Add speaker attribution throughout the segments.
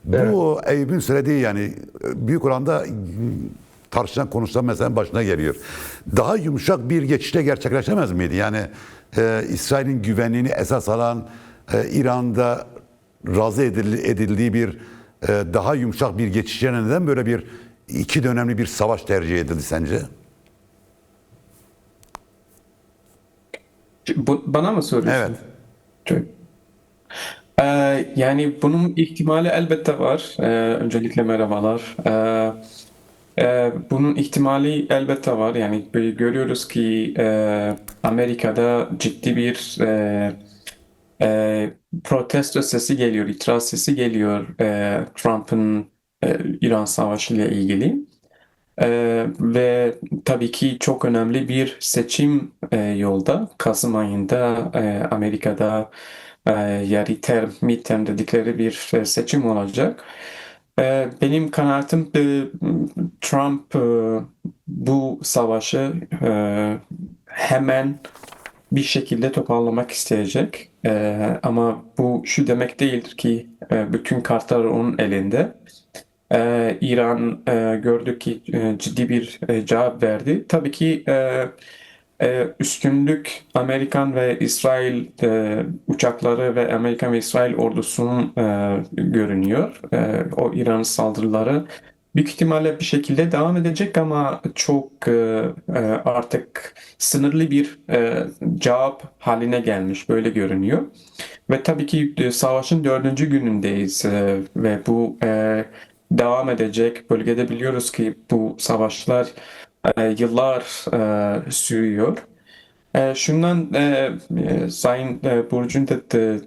Speaker 1: Bu Eyüp'ün söylediği yani büyük oranda tartışılan konuşulan meselenin başına geliyor. Daha yumuşak bir geçişle gerçekleşemez miydi? Yani İsrail'in güvenliğini esas alan İran'da razı edildiği bir daha yumuşak bir geçiş yerine neden böyle bir iki dönemli bir savaş tercih edildi sence?
Speaker 2: Bana mı
Speaker 1: Evet.
Speaker 2: soruyorsun? Çok- Yani bunun ihtimali elbette var. Öncelikle merhabalar. Bunun ihtimali elbette var. Yani görüyoruz ki Amerika'da ciddi bir protesto sesi geliyor, itiraz sesi geliyor Trump'ın İran Savaşı ile ilgili. Ve tabii ki çok önemli bir seçim yolda. Kasım ayında Amerika'da yarı term, midterm dedikleri bir seçim olacak. Benim kanaatim Trump bu savaşı hemen bir şekilde toparlamak isteyecek. Ama bu şu demek değildir ki bütün kartlar onun elinde. İran gördük ki ciddi bir cevap verdi. Tabii ki üstünlük Amerikan ve İsrail uçakları ve Amerikan ve İsrail ordusunun görünüyor. O İran saldırıları büyük ihtimalle bir şekilde devam edecek ama çok artık sınırlı bir cevap haline gelmiş böyle görünüyor. Ve tabii ki savaşın dördüncü günündeyiz ve bu devam edecek. Bölgede biliyoruz ki bu savaşlar yıllar sürüyor. Şundan Sayın Burcu'nun da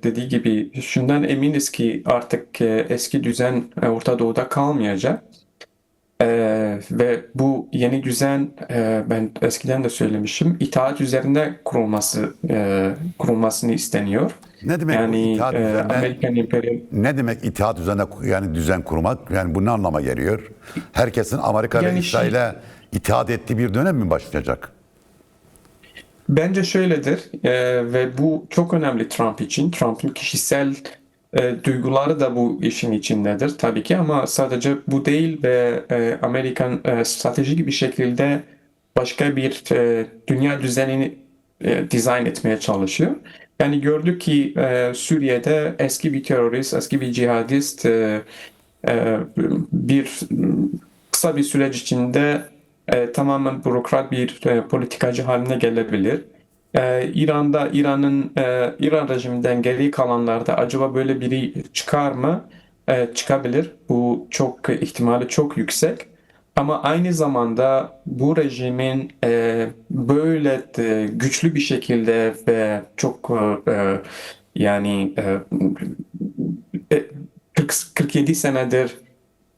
Speaker 2: dediği gibi şundan eminiz ki artık eski düzen Orta Doğu'da kalmayacak. Ve bu yeni düzen ben eskiden de söylemişim itaat üzerinde kurulmasını isteniyor.
Speaker 1: Ne demek bu
Speaker 2: Yani
Speaker 1: itaat üzerine?
Speaker 2: Amerikan emperyal
Speaker 1: Ne demek itaat üzerine yani düzen kurmak? Yani bu ne anlama geliyor? Herkesin Amerika ve
Speaker 2: yani
Speaker 1: İsrail'e itaat ettiği bir dönem mi başlayacak?
Speaker 2: bence şöyledir ve bu çok önemli Trump için. Trump'ın kişisel duyguları da bu işin içindedir tabii ki ama sadece bu değil ve Amerikan stratejik bir şekilde başka bir dünya düzenini dizayn etmeye çalışıyor. Yani gördük ki Suriye'de eski bir terörist, eski bir cihadist bir kısa bir süreç içinde tamamen bürokrat bir politikacı haline gelebilir. İran rejiminden geri kalanlarda acaba böyle biri çıkar mı? Çıkabilir. Bu çok ihtimali çok yüksek. Ama aynı zamanda bu rejimin böyle güçlü bir şekilde ve çok yani 47 senedir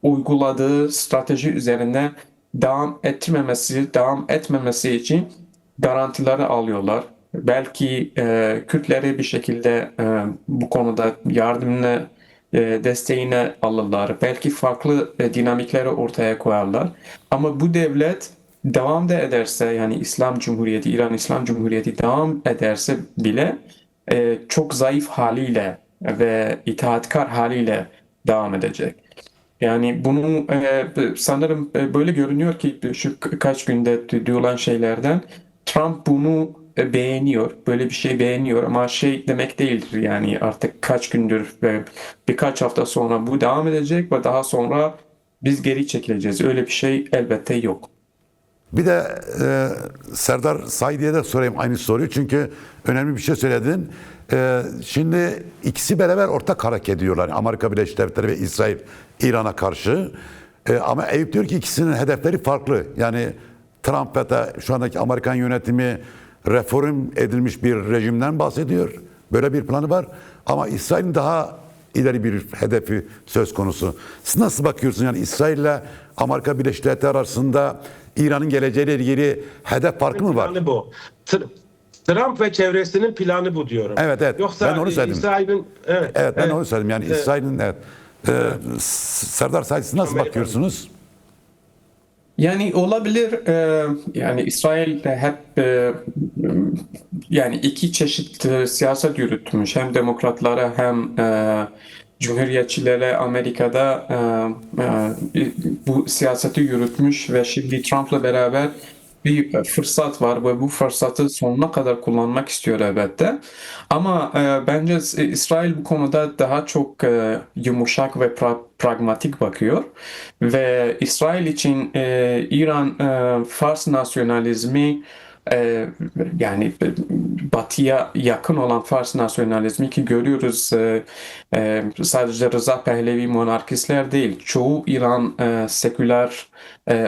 Speaker 2: uyguladığı strateji üzerine devam etmemesi için garantileri alıyorlar. Belki Kürtleri bir şekilde bu konuda yardımını, desteğini alırlar. Belki farklı dinamikleri ortaya koyarlar. Ama bu devlet devam da ederse yani İslam Cumhuriyeti, İran İslam Cumhuriyeti devam ederse bile çok zayıf haliyle ve itaatkar haliyle devam edecek. Yani bunu sanırım böyle görünüyor ki şu kaç günde duyulan şeylerden Trump bunu beğeniyor. Böyle bir şey beğeniyor ama şey demek değildir. Yani artık kaç gündür ve birkaç hafta sonra bu devam edecek ve daha sonra biz geri çekileceğiz. Öyle bir şey elbette yok.
Speaker 1: Bir de Serdar Said'e de sorayım aynı soruyu çünkü önemli bir şey söyledin. Şimdi ikisi beraber ortak hareket ediyorlar. Amerika Birleşik Devletleri ve İsrail İran'a karşı. Ama Eyüp diyor ki ikisinin hedefleri farklı. Yani Trump ve da şu andaki Amerikan yönetimi reform edilmiş bir rejimden bahsediyor. Böyle bir planı var. Ama İsrail'in daha ileri bir hedefi söz konusu. Siz nasıl bakıyorsunuz? Yani İsrail ile Amerika Birleşik Devletleri arasında İran'ın geleceğiyle ilgili hedef farkı mı var?
Speaker 3: Planı bu. Trump ve çevresinin planı bu diyorum.
Speaker 1: Evet, evet. Ben
Speaker 3: Yoksa
Speaker 1: onu söyledim.
Speaker 3: İsrail'in evet,
Speaker 1: Evet, ben
Speaker 3: evet,
Speaker 1: onu söyledim. Yani İsrail'in evet. Serdar Said siz nasıl
Speaker 3: Amerikan.
Speaker 1: bakıyorsunuz?
Speaker 2: Yani olabilir. Yani İsrail de hep yani iki çeşit siyaset yürütmüş. Hem demokratlara hem Cumhuriyetçilere Amerika'da bu siyaseti yürütmüş ve şimdi Trump'la beraber bir fırsat var ve bu fırsatı sonuna kadar kullanmak istiyor elbette. Ama bence İsrail bu konuda daha çok yumuşak ve pragmatik bakıyor. Ve İsrail için İran Fars nasyonalizmi e, yani Batı'ya yakın olan Fars nasyonalizmi ki görüyoruz sadece Rıza Pehlevi monarkistler değil çoğu İran seküler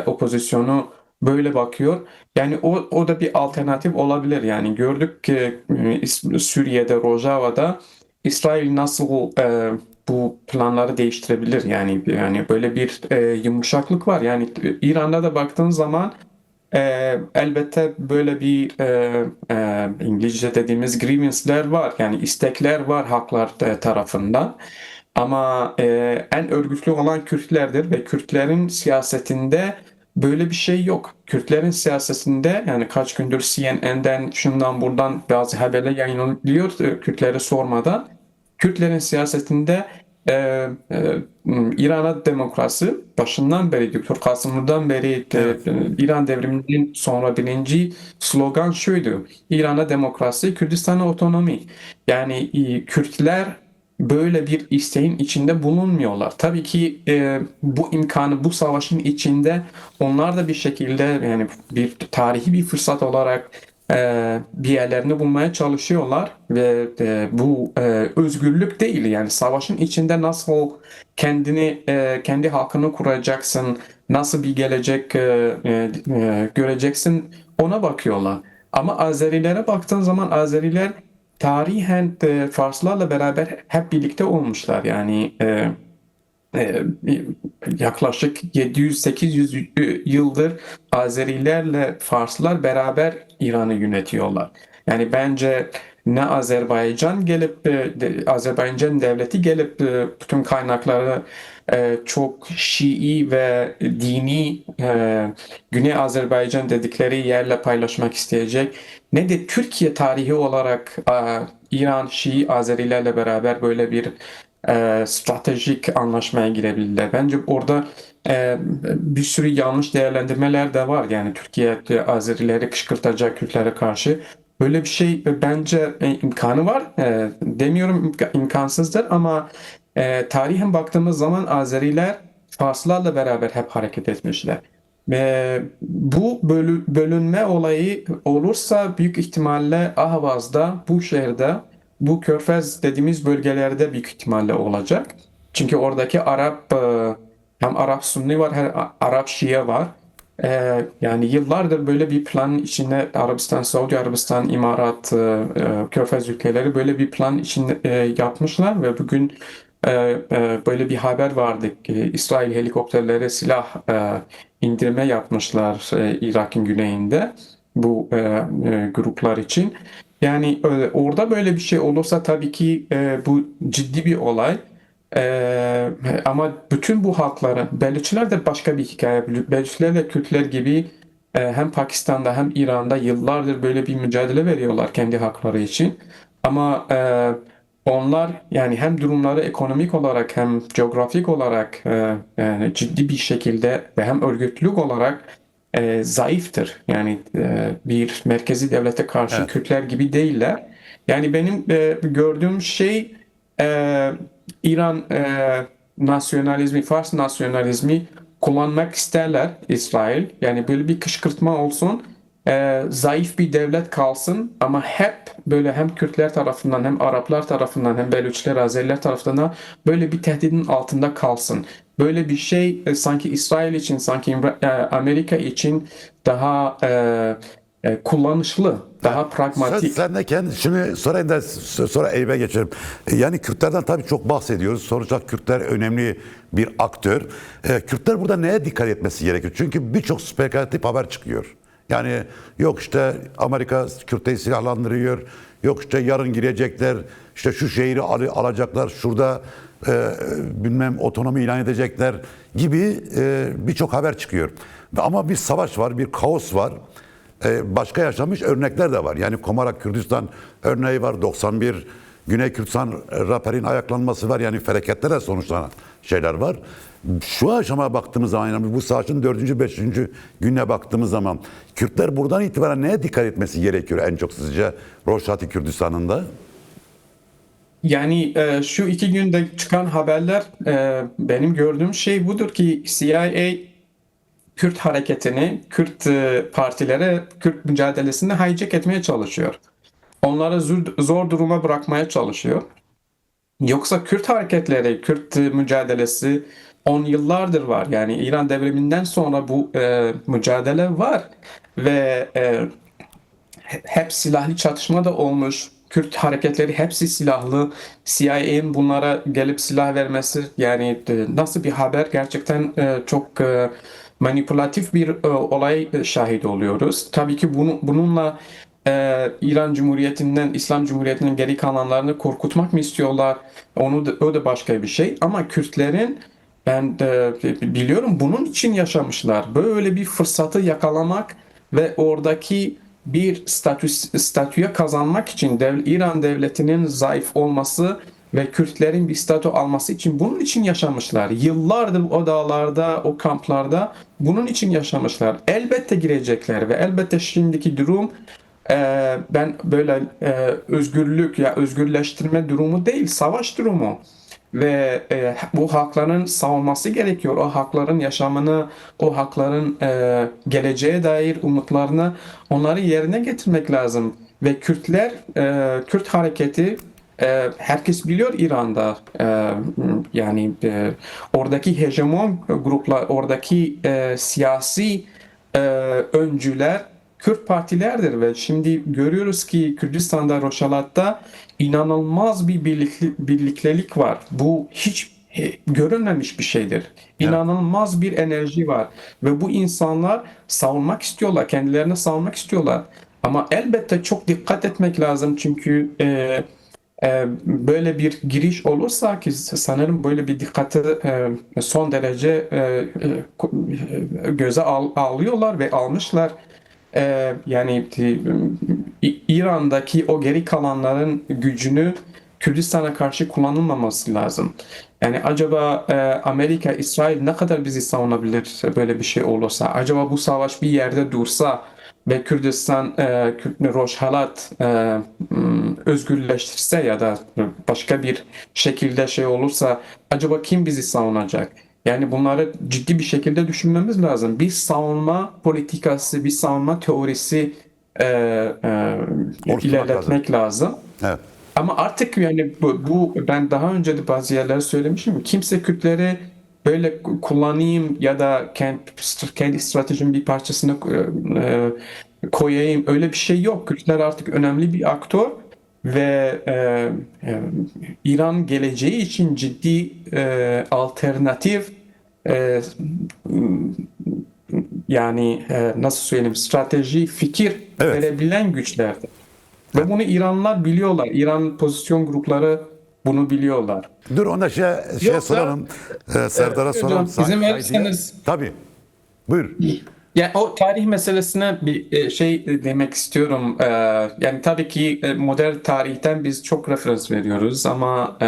Speaker 2: opozisyonu böyle bakıyor. Yani o da bir alternatif olabilir. Yani gördük ki Suriye'de, Rojava'da İsrail nasıl bu planları değiştirebilir. Yani böyle bir yumuşaklık var. Yani İran'da da baktığın zaman elbette böyle bir İngilizce dediğimiz grievance'ler var. Yani istekler var halklar tarafından. Ama en örgütlü olan Kürtlerdir ve Kürtlerin siyasetinde böyle bir şey yok. Kürtlerin siyasetinde yani kaç gündür CNN'den şundan buradan bazı haberler yayınlıyor Kürtleri sormadan. Kürtlerin siyasetinde e, e, İran'a demokrasi başından beri Doktor Kasımlı'dan beri
Speaker 1: Evet.
Speaker 2: İran devriminden sonra birinci slogan şuydu. İran'a demokrasi, Kürdistan'a otonomi. Yani Kürtler böyle bir isteğin içinde bulunmuyorlar. Tabii ki bu imkanı, bu savaşın içinde onlar da bir şekilde yani bir tarihi bir fırsat olarak bir yerlerini bulmaya çalışıyorlar ve bu özgürlük değil yani savaşın içinde nasıl kendi halkını kuracaksın, nasıl bir gelecek göreceksin ona bakıyorlar. Ama Azerilere baktığın zaman Azeriler tarihen Farslarla beraber hep birlikte olmuşlar. Yani e, yaklaşık 700-800 yıldır Azerilerle Farslar beraber İran'ı yönetiyorlar. Yani bence ne Azerbaycan gelip Azerbaycan devleti gelip bütün kaynakları çok Şii ve dini Güney Azerbaycan dedikleri yerle paylaşmak isteyecek. Ne de Türkiye tarihi olarak İran Şii Azerilerle beraber böyle bir stratejik anlaşmaya girebilirler. Bence orada bir sürü yanlış değerlendirmeler de var. Yani Türkiye Azerileri kışkırtacak Kürtlere karşı. Böyle bir şey bence imkanı var. Demiyorum imkansızdır ama tarihen baktığımız zaman Azeriler Farslarla beraber hep hareket etmişler. Bu bölünme olayı olursa büyük ihtimalle Ahvaz'da, bu şehirde, bu Körfez dediğimiz bölgelerde büyük ihtimalle olacak. Çünkü oradaki hem Arap Sunni var hem Arap Şia var. Yani yıllardır böyle bir plan içinde Arabistan, Saudi Arabistan, İmarat, Körfez ülkeleri böyle bir plan içinde yapmışlar ve bugün böyle bir haber vardı. İsrail helikopterlere silah indirme yapmışlar Irak'ın güneyinde bu gruplar için. Yani orada böyle bir şey olursa tabii ki bu ciddi bir olay. Ama bütün bu halkların, Belüçler de başka bir hikaye. Belüçler de Kürtler gibi hem Pakistan'da hem İran'da yıllardır böyle bir mücadele veriyorlar kendi hakları için. Ama onlar yani hem durumları ekonomik olarak hem coğrafik olarak yani ciddi bir şekilde ve hem örgütlülük olarak zayıftır. Yani bir merkezi devlete karşı
Speaker 1: Evet.
Speaker 2: Kürtler gibi değiller. Yani benim gördüğüm şey e, İran nasyonalizmi, Fars nasyonalizmi kullanmak isterler İsrail. Yani böyle bir kışkırtma olsun, zayıf bir devlet kalsın ama hep böyle hem Kürtler tarafından hem Araplar tarafından hem Belüçler, Azeriler tarafından böyle bir tehdidin altında kalsın. Böyle bir şey sanki İsrail için, sanki Amerika için daha kullanışlı, daha
Speaker 1: Söz
Speaker 2: pragmatik.
Speaker 1: sendeyken şimdi sorayım da sonra Eyüp'e geçelim. Yani Kürtlerden tabii çok bahsediyoruz. Sonuçta Kürtler önemli bir aktör. Kürtler burada neye dikkat etmesi gerekiyor? Çünkü birçok spekülatif haber çıkıyor. Yani yok işte Amerika Kürtleri silahlandırıyor. Yok işte yarın girecekler. İşte şu şehri alacaklar. Şurada bilmem otonomi ilan edecekler gibi birçok haber çıkıyor. Ama bir savaş var, bir kaos var. Başka yaşanmış örnekler de var. Yani Komara Kürdistan örneği var. 91 Güney Kürdistan raperin ayaklanması var. Yani felaketlere sonuçlanan şeyler var. Şu aşamaya baktığımız zaman, yani bu savaşın 4. 5. gününe baktığımız zaman Kürtler buradan itibaren neye dikkat etmesi gerekiyor en çok sizce Rojhati Kürdistan'ında?
Speaker 2: Yani şu 2 günde çıkan haberler, benim gördüğüm şey budur ki CIA Kürt hareketini, Kürt partilere, Kürt mücadelesini hijack etmeye çalışıyor. Onları zor duruma bırakmaya çalışıyor. Yoksa Kürt hareketleri, Kürt mücadelesi 10 yıllardır var. Yani İran devriminden sonra bu mücadele var ve hep silahlı çatışma da olmuş. Kürt hareketleri hepsi silahlı. CIA'nin bunlara gelip silah vermesi, yani nasıl bir haber, gerçekten çok manipülatif bir olay şahit oluyoruz. Tabii ki bununla İran Cumhuriyeti'nden, İslam Cumhuriyeti'nin geri kalanlarını korkutmak mı istiyorlar? O da başka bir şey. Ama Kürtlerin, ben de biliyorum, bunun için yaşamışlar. Böyle bir fırsatı yakalamak ve oradaki bir statüye kazanmak için İran devletinin zayıf olması ve Kürtlerin bir statü alması için, bunun için yaşamışlar. Yıllardır o dağlarda, o kamplarda bunun için yaşamışlar. Elbette girecekler ve elbette şimdiki durum, ben böyle özgürlük ya özgürleştirme durumu değil, savaş durumu. Ve bu hakların savunması gerekiyor. O hakların yaşamını, o hakların geleceğe dair umutlarını, onları yerine getirmek lazım. Ve Kürtler, Kürt hareketi, herkes biliyor İran'da, yani oradaki hegemon gruplar, oradaki siyasi öncüler Kürt partilerdir ve şimdi görüyoruz ki Kürdistan'da, Roşalat'ta inanılmaz bir birliktelik var. Bu hiç görünmemiş bir şeydir. İnanılmaz bir enerji var ve bu insanlar savunmak istiyorlar, kendilerini savunmak istiyorlar. Ama elbette çok dikkat etmek lazım, çünkü böyle bir giriş olursa, ki sanırım böyle bir dikkati son derece göze alıyorlar ve almışlar. Yani İran'daki o geri kalanların gücünü Kürdistan'a karşı kullanılmaması lazım. Yani acaba Amerika, İsrail ne kadar bizi savunabilir böyle bir şey olursa? Acaba bu savaş bir yerde dursa ve Kürdistan, Rojhelat özgürleştirse ya da başka bir şekilde şey olursa, acaba kim bizi savunacak? Yani bunları ciddi bir şekilde düşünmemiz lazım. Bir savunma politikası, bir savunma teorisi ilerletmek lazım.
Speaker 1: Evet.
Speaker 2: Ama artık yani bu ben daha önce de bazı yerlere söylemişim. Kimse Kürtleri böyle kullanayım ya da kendi stratejimin bir parçasını koyayım, öyle bir şey yok. Kürtler artık önemli bir aktör ve İran geleceği için ciddi alternatif, yani nasıl söyleyeyim, strateji, fikir
Speaker 1: Evet.
Speaker 2: verebilen güçlerdir. Ve bunu İranlılar biliyorlar. İran pozisyon grupları bunu biliyorlar.
Speaker 1: Dur ona şey
Speaker 3: Yoksa-
Speaker 1: soralım. Serdar'a soralım.
Speaker 2: Hocam, izin
Speaker 1: Said'e.
Speaker 2: verirseniz.
Speaker 1: Tabii. Buyur.
Speaker 2: Yani o tarih meselesine bir şey demek istiyorum. Yani tabii ki modern tarihten biz çok referans veriyoruz ama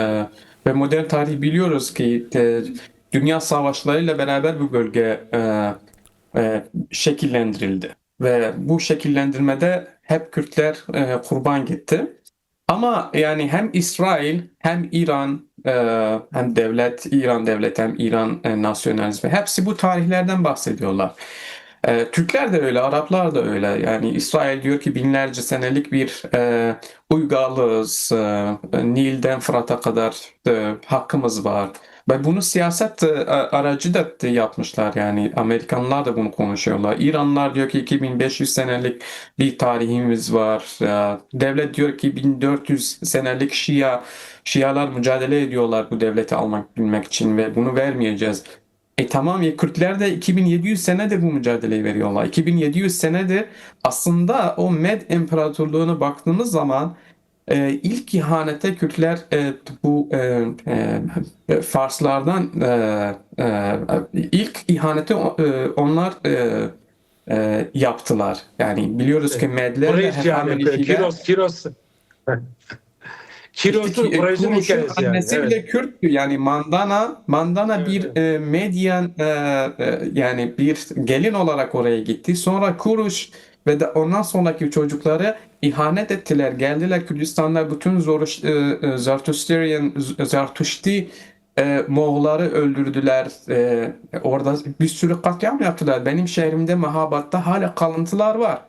Speaker 2: ve modern tarih biliyoruz ki dünya savaşlarıyla beraber bu bölge şekillendirildi. Ve bu şekillendirmede hep Kürtler kurban gitti. Ama yani hem İsrail hem İran, hem İran devleti hem İran nasyonalizmi, hepsi bu tarihlerden bahsediyorlar. Türkler de öyle, Araplar da öyle. Yani İsrail diyor ki binlerce senelik bir uygarlığız, Nil'den Fırat'a kadar hakkımız var. Ve bunu siyaset aracı da yapmışlar, yani Amerikanlar da bunu konuşuyorlar. İranlılar diyor ki 2500 senelik bir tarihimiz var. Devlet diyor ki 1400 senelik Şialar mücadele ediyorlar bu devleti almak bilmek için ve bunu vermeyeceğiz. Tamam ya, Kürtler de 2700 senedir bu mücadeleyi veriyorlar. 2700 senedir aslında o Med İmparatorluğu'na baktığımız zaman ilk ihanete Kürtler bu Farslardan ilk ihaneti onlar yaptılar. Yani biliyoruz ki Medler ve
Speaker 3: Kureyş yani
Speaker 2: Hehamenikiler.
Speaker 3: Kiros Kiros'un rejim
Speaker 2: Kuruş'un
Speaker 3: hikayesi yani.
Speaker 2: annesi
Speaker 3: Evet.
Speaker 2: bile Kürttü. Yani Mandana
Speaker 3: Evet,
Speaker 2: bir
Speaker 3: evet.
Speaker 2: medyen yani bir gelin olarak oraya gitti. Sonra Kuruş ve de ondan sonraki çocukları ihanet ettiler. Geldiler Kürdistan'da bütün Zartuşti Moğolları öldürdüler. Orada bir sürü katliam yaptılar. Benim şehrimde Mahabat'ta hala kalıntılar var.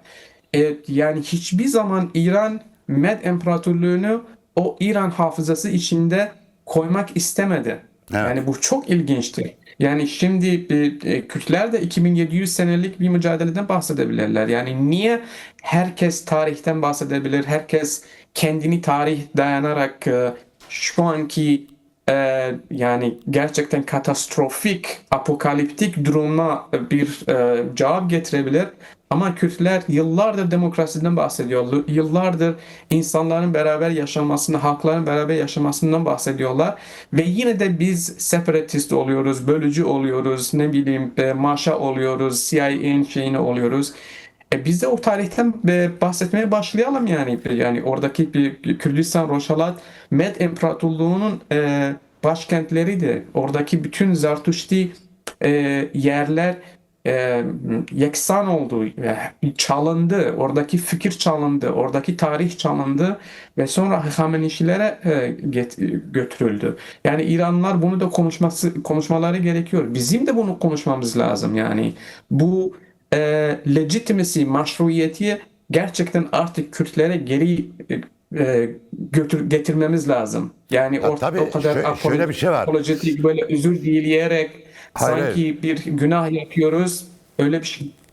Speaker 2: Yani hiçbir zaman İran Med İmparatorluğunu o İran hafızası içinde koymak istemedi.
Speaker 1: Evet.
Speaker 2: Yani bu çok ilginçtir. Yani şimdi Kürtler de 2700 senelik bir mücadeleden bahsedebilirler. Yani niye herkes tarihten bahsedebilir? Herkes kendini tarih dayanarak şu anki yani gerçekten katastrofik, apokaliptik duruma bir cevap getirebilir. Ama Kürtler yıllardır demokrasiden bahsediyor. Yıllardır insanların beraber yaşamasını, halkların beraber yaşamasından bahsediyorlar. Ve yine de biz separatist oluyoruz, bölücü oluyoruz, ne bileyim maşa oluyoruz, CIA'nin şeyini oluyoruz. Biz de o tarihten bahsetmeye başlayalım yani. Yani oradaki bir Kürdistan, Roşalat, Med İmparatorluğu'nun başkentleriydi. Oradaki bütün Zartuşti yerler yeksan oldu, çalındı. Oradaki fikir çalındı, oradaki tarih çalındı ve sonra Hahamenişilere götürüldü. Yani İranlılar bunu da konuşmaları gerekiyor. Bizim de bunu konuşmamız lazım. Yani bu legitimacy, maşruiyeti gerçekten artık Kürtlere geri getirmemiz lazım. Yani
Speaker 1: Ya tabii
Speaker 2: o kadar
Speaker 1: şöyle bir şey var.
Speaker 2: apolojetik böyle özür dileyerek
Speaker 1: Hayır,
Speaker 2: sanki bir günah yapıyoruz.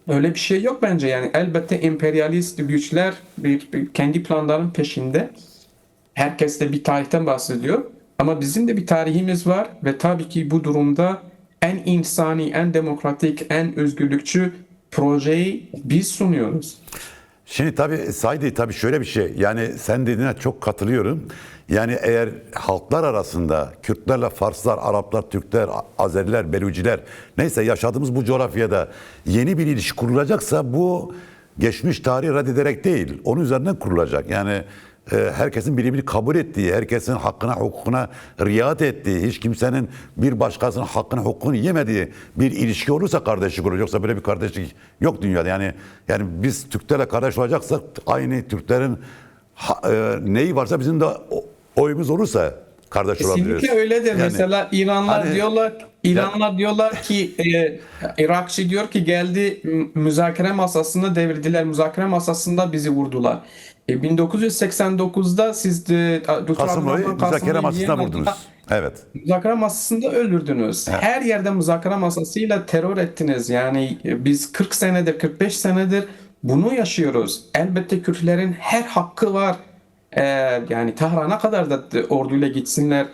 Speaker 2: Öyle bir şey yok bence. Yani elbette emperyalist güçler kendi planların peşinde. Herkes de bir tarihten bahsediyor. Ama bizim de bir tarihimiz var ve tabii ki bu durumda en insani, en demokratik, en özgürlükçü projeyi biz sunuyoruz.
Speaker 1: Şimdi tabii Saidi, tabii şöyle bir şey, yani sen dediğine çok katılıyorum. Yani eğer halklar arasında Kürtlerle Farslar, Araplar, Türkler, Azeriler, Beluciler neyse yaşadığımız bu coğrafyada yeni bir ilişki kurulacaksa bu geçmiş tarihi reddederek değil, onun üzerinden kurulacak. Yani herkesin birbirini kabul ettiği, herkesin hakkına, hukukuna riayet ettiği, hiç kimsenin bir başkasının hakkını, hukukunu yemediği bir ilişki olursa kardeşlik olur. Yoksa böyle bir kardeşlik yok dünyada. Yani biz Türklerle kardeş olacaksak aynı Türklerin neyi varsa bizim de oyumuz olursa kardeş olabiliriz.
Speaker 2: Kesinlikle öyledir.
Speaker 1: Yani,
Speaker 2: Mesela İranlar
Speaker 1: hani-
Speaker 2: diyorlar ki Irakçı diyor ki geldi müzakere masasını devirdiler. Müzakere masasında bizi vurdular. 1989'da siz de
Speaker 1: Kasımoğlu müzakere
Speaker 2: Kasımoğlu'yu
Speaker 1: masasına
Speaker 2: Viyana'da
Speaker 1: vurdunuz. Evet.
Speaker 2: müzakere masasında öldürdünüz. Her yerde müzakere masasıyla terör ettiniz. Yani biz 40 senedir, 45 senedir bunu yaşıyoruz. Elbette Kürtlerin her hakkı var. Yani Tahran'a kadar da orduyla gitsinler.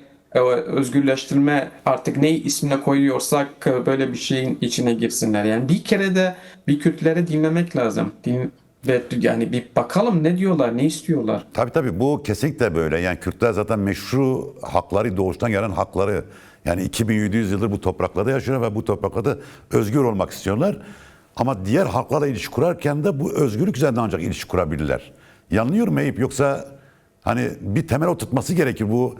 Speaker 2: Özgürleştirme artık ne ismine koyuyorsak böyle bir şeyin içine girsinler. Yani bir kere de bir Kürtleri dinlemek lazım. Ve yani bir bakalım ne diyorlar, ne istiyorlar.
Speaker 1: Tabii bu kesinlikle böyle. Yani Kürtler zaten meşru hakları, doğuştan gelen hakları. Yani 2700 yıldır bu topraklarda yaşıyor ve bu topraklarda özgür olmak istiyorlar. Ama diğer halklarla ilişki kurarken de bu özgürlük üzerinden ancak ilişki kurabilirler. Yanılıyor mu Eyüp? Yoksa hani bir temel oturtması gerekir bu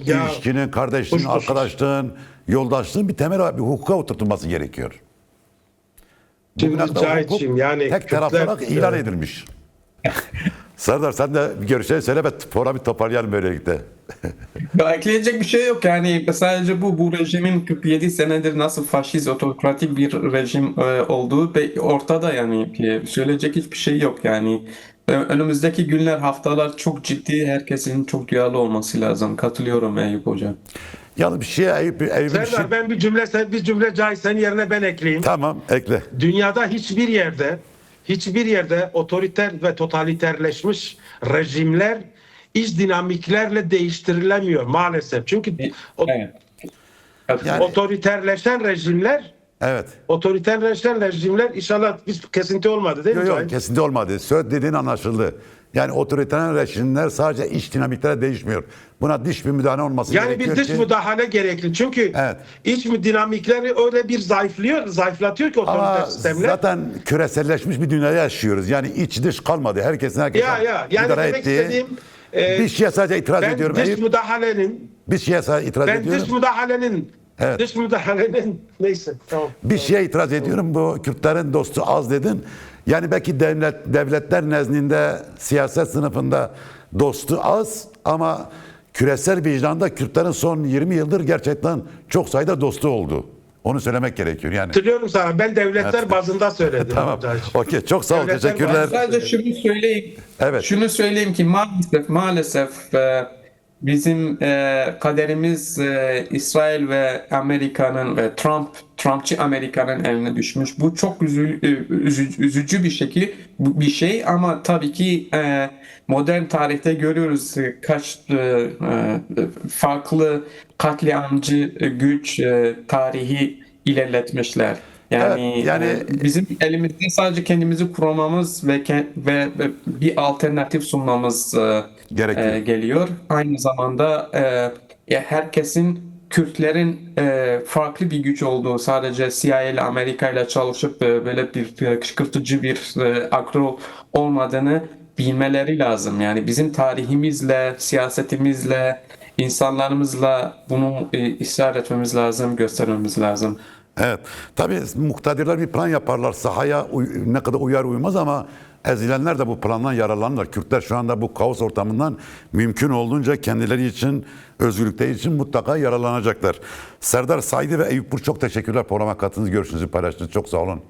Speaker 3: Ya
Speaker 1: ilişkinin, kardeşliğin,
Speaker 3: hoş-
Speaker 1: arkadaşlığın, yoldaşlığın bir temel bir hukuka oturtulması gerekiyor.
Speaker 3: Şimdi
Speaker 1: Bugüne kadar
Speaker 3: Cahit'ciğim,
Speaker 1: hukuk
Speaker 3: yani
Speaker 1: tek taraflı
Speaker 3: Kürtler-
Speaker 1: olarak ilan edilmiş. Serdar sen de bir görüşlerini söyle ve programı toparlayalım böylelikle.
Speaker 2: Ya ekleyecek bir şey yok yani sadece bu rejimin 47 senedir nasıl faşist otokratik bir rejim olduğu ve ortada yani söyleyecek hiçbir şey yok yani. Önümüzdeki günler, haftalar çok ciddi, herkesin çok duyarlı olması lazım. Katılıyorum Eyüp Hocam.
Speaker 1: Yalnız bir şey Eyüp bir şey...
Speaker 3: Serdar, ben bir cümle Cahit senin yerine ben ekleyeyim.
Speaker 1: Tamam ekle.
Speaker 3: Dünyada hiçbir yerde otoriter ve totaliterleşmiş rejimler iç dinamiklerle değiştirilemiyor maalesef. Çünkü
Speaker 2: Evet.
Speaker 1: Yani-
Speaker 3: otoriterleşen rejimler inşallah biz kesinti olmadı değil mi
Speaker 1: Yok
Speaker 3: Cahit?
Speaker 1: kesinlikle olmadı. Söz dediğin anlaşıldı. Yani otoriter rejimler sadece iç dinamiklere değişmiyor. Buna dış bir müdahale olması
Speaker 3: Yani
Speaker 1: gerekiyor
Speaker 3: bir dış
Speaker 1: ki...
Speaker 3: müdahale gerekli. Çünkü
Speaker 1: Evet.
Speaker 3: iç dinamikleri öyle bir zayıflatıyor ki otoriter
Speaker 1: Ama
Speaker 3: sistemler.
Speaker 1: zaten küreselleşmiş bir dünyada yaşıyoruz. Yani iç dış kalmadı. Herkesin
Speaker 3: Yani
Speaker 1: idare
Speaker 3: demek
Speaker 1: ettiği...
Speaker 3: istediğim
Speaker 1: Bir şeye sadece itiraz
Speaker 3: ben
Speaker 1: ediyorum.
Speaker 3: dış
Speaker 1: Eyüp.
Speaker 3: müdahalenin
Speaker 1: Bir şeye sadece itiraz
Speaker 3: ben
Speaker 1: ediyorum. Evet.
Speaker 3: dış müdahalenin neyse tamam.
Speaker 1: Bir şeye itiraz ediyorum. Bu Kürtlerin dostu az dedin. Yani belki devletler nezdinde, siyaset sınıfında dostu az ama küresel vicdanda Kürtlerin son 20 yıldır gerçekten çok sayıda dostu oldu. Onu söylemek gerekiyor yani.
Speaker 3: Hatırlıyorum sana. Ben devletler bazında söyledim.
Speaker 1: Tamam.
Speaker 3: Hocacığım.
Speaker 1: Okey. Çok sağ ol.
Speaker 3: Devletler
Speaker 1: Teşekkürler.
Speaker 2: Sadece şunu söyleyeyim.
Speaker 1: Evet.
Speaker 2: Şunu söyleyeyim ki maalesef bizim kaderimiz İsrail ve Amerika'nın ve Trumpçı Amerika'nın eline düşmüş. Bu çok üzücü bir şey ama tabii ki modern tarihte görüyoruz kaç farklı katliamcı güç tarihi ilerletmişler. Yani,
Speaker 1: Evet, yani-
Speaker 2: bizim elimizde sadece kendimizi kurmamız ve bir alternatif sunmamız
Speaker 1: Gerekiyor.
Speaker 2: geliyor. Aynı zamanda herkesin Kürtlerin farklı bir güç olduğu, sadece CIA ile Amerika ile çalışıp böyle bir kışkırtıcı bir aklı olmadığını bilmeleri lazım. Yani bizim tarihimizle, siyasetimizle, insanlarımızla bunu ısrar etmemiz lazım, göstermemiz lazım.
Speaker 1: Evet. Tabii muktedirler bir plan yaparlar. Sahaya ne kadar uyar uymaz ama ezilenler de bu plandan yararlanırlar. Kürtler şu anda bu kaos ortamından mümkün olduğunca kendileri için, özgürlükleri için mutlaka yararlanacaklar. Serdar Saidi ve Eyüp Bur çok teşekkürler programa katıldığınız, görüşünüzü paylaştınız. Çok sağ olun.